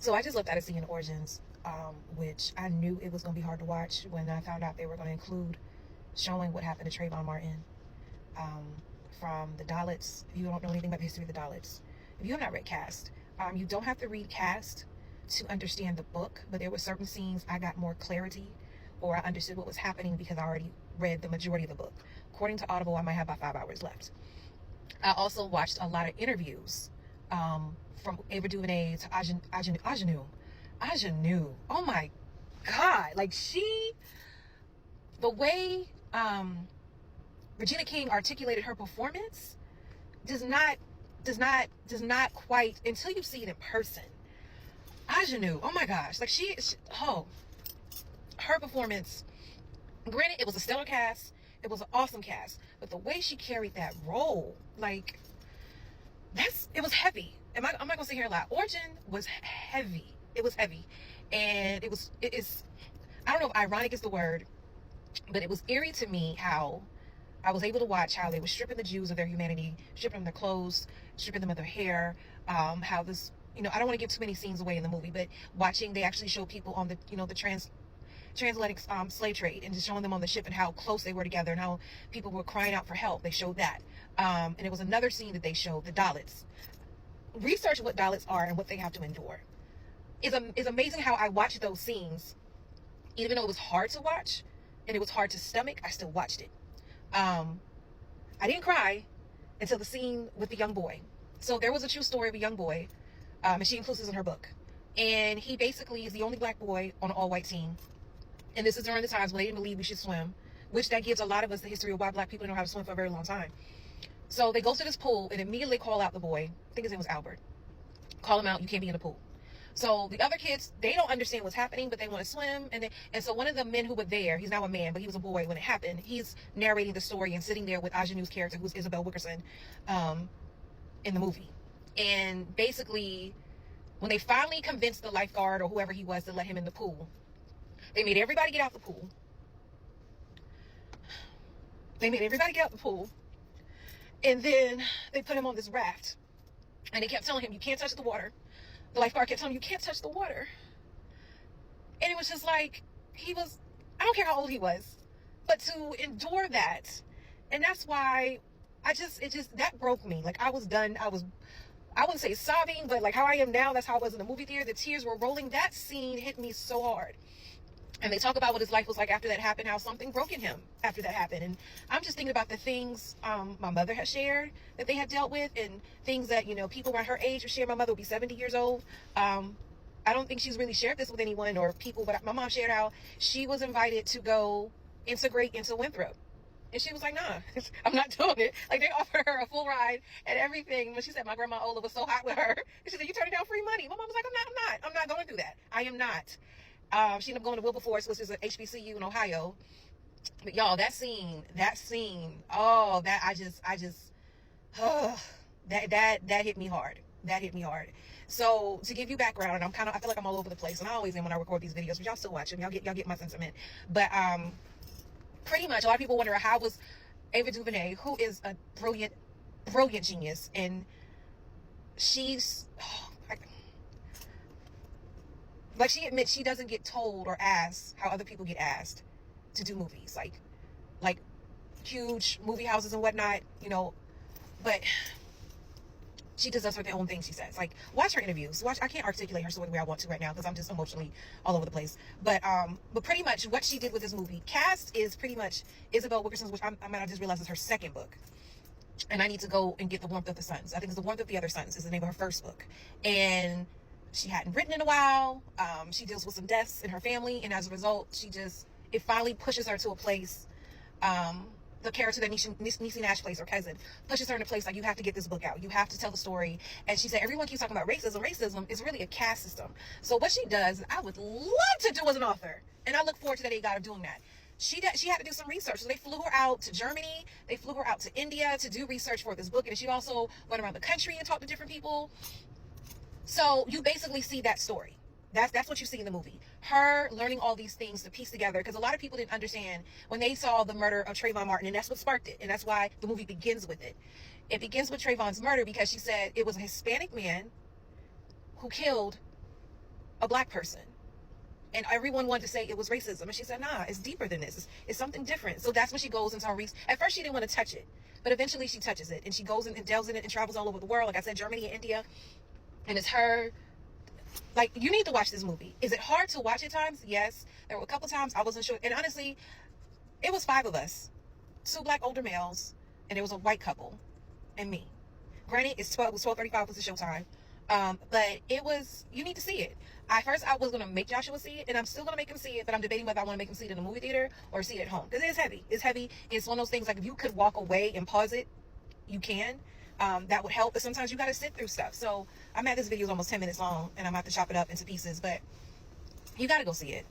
So I just looked at it seeing Origins, which I knew it was going to be hard to watch when I found out they were going to include showing what happened to Trayvon Martin, from the Dalits. If you don't know anything about the history of the Dalits, if you have not read Cast, you don't have to read Cast to understand the book, but there were certain scenes I got more clarity, or I understood what was happening because I already read the majority of the book. According to Audible, I might have about 5 hours left. I also watched a lot of interviews, from Ava Du'Vernay to Ajanou. Oh my God. Like the way Regina King articulated her performance does not quite, until you see it in person. Ajanou, oh my gosh. Like her performance, granted, it was a stellar cast. It was an awesome cast. But the way she carried that role, like, it was heavy. I'm not gonna sit here and lie. Origin was heavy. It was heavy. And it is, I don't know if ironic is the word, but it was eerie to me how I was able to watch how they were stripping the Jews of their humanity, stripping them their clothes, stripping them of their hair, how this, I don't want to give too many scenes away in the movie, but watching, they actually show people on the, the transatlantic slave trade, and just showing them on the ship and how close they were together and how people were crying out for help. They showed that. And it was another scene that they showed, the Dalits. Research what Dalits are and what they have to endure. It's amazing how I watched those scenes, even though it was hard to watch and it was hard to stomach, I still watched it. I didn't cry until the scene with the young boy. So there was a true story of a young boy, and she includes this in her book. And he basically is the only black boy on an all-white team. And this is during the times when they didn't believe we should swim, which that gives a lot of us the history of why black people didn't know how to swim for a very long time. So they go to this pool and immediately call out the boy. I think his name was Albert. Call him out. You can't be in the pool. So the other kids, they don't understand what's happening, but they want to swim. And so one of the men who were there, he's now a man, but he was a boy when it happened. He's narrating the story and sitting there with Ajanou's character, who's Isabel Wickerson, in the movie. And basically, when they finally convinced the lifeguard or whoever he was to let him in the pool, they made everybody get out the pool. And then they put him on this raft. And they kept telling him, you can't touch the water. The lifeguard kept telling him, you can't touch the water. And it was just like, I don't care how old he was, but to endure that. And that's why that broke me. Like, I was done. I wouldn't say sobbing, but like how I am now, that's how I was in the movie theater. The tears were rolling. That scene hit me so hard. And they talk about what his life was like after that happened, how something broke in him after that happened. And I'm just thinking about the things my mother had shared that they had dealt with, and things that, people around her age would share. My mother would be 70 years old. I don't think she's really shared this with anyone or people, but my mom shared how she was invited to go integrate into Winthrop. And she was like, nah, I'm not doing it. Like, they offered her a full ride and everything. But she said my grandma Ola was so hot with her. And she said, you turning down free money. My mom was like, I'm not going to do that. I am not. She ended up going to Wilberforce, which is an HBCU in Ohio. But y'all, that scene, oh, that that hit me hard. That hit me hard. So to give you background, I feel like I'm all over the place, and I always am when I record these videos, but y'all still watch them. Y'all get my sentiment. But pretty much, a lot of people wonder how was Ava DuVernay, who is a brilliant genius, and she's like, she admits she doesn't get told or asked how other people get asked to do movies, like huge movie houses and whatnot, but she just does her own thing, she says. Like, watch her interviews. I can't articulate her story the way I want to right now because I'm just emotionally all over the place. But pretty much what she did with this movie, Cast, is pretty much Isabel Wickerson's, which I just realized is her second book. And I need to go and get The Warmth of the Suns. I think it's The Warmth of the Other Suns is the name of her first book. And she hadn't written in a while. She deals with some deaths in her family. And as a result, it finally pushes her to a place, the character that Niecy Nash plays, her cousin, pushes her in a place like, you have to get this book out. You have to tell the story. And she said, everyone keeps talking about racism. Racism is really a caste system. So what she does, I would love to do as an author. And I look forward to that day God of doing that. She had to do some research. So they flew her out to Germany. They flew her out to India to do research for this book. And she also went around the country and talked to different people. So you basically see that story. That's what you see in the movie. Her learning all these things to piece together, because a lot of people didn't understand when they saw the murder of Trayvon Martin, and that's what sparked it. And that's why the movie begins with it. It begins with Trayvon's murder because she said it was a Hispanic man who killed a black person. And everyone wanted to say it was racism. And she said, nah, it's deeper than this. It's something different. So that's when she goes into her at first, she didn't want to touch it. But eventually she touches it. And she goes in and delves in it and travels all over the world. Like I said, Germany and India. And it's her. Like, you need to watch this movie. Is it hard to watch at times? Yes. There were a couple times I wasn't sure. And honestly, it was 5 of us. 2 black older males. And there was a white couple. And me. Granted, it was 12:35 was the showtime. But it was, you need to see it. I was going to make Joshua see it, and I'm still going to make him see it, but I'm debating whether I want to make him see it in a movie theater or see it at home. Because it is heavy. It's heavy. It's one of those things, like, if you could walk away and pause it, you can. That would help, but sometimes you got to sit through stuff. So I'm at this video is almost 10 minutes long, and I'm about to chop it up into pieces, but you got to go see it.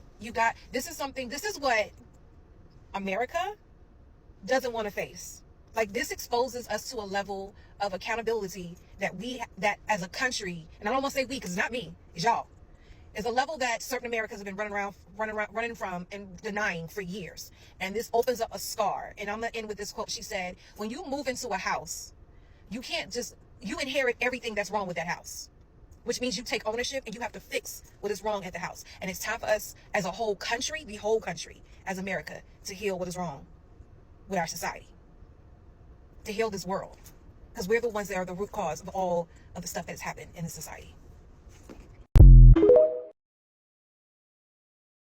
This is what America doesn't want to face. Like, this exposes us to a level of accountability that as a country, and I don't want to say we, because it's not me, it's y'all. It's a level that certain Americans have been running from and denying for years. And this opens up a scar. And I'm going to end with this quote. She said, when you move into a house, you inherit everything that's wrong with that house, which means you take ownership and you have to fix what is wrong at the house. And it's time for us as a whole country, the whole country, as America, to heal what is wrong with our society, to heal this world. Because we're the ones that are the root cause of all of the stuff that's happened in the society.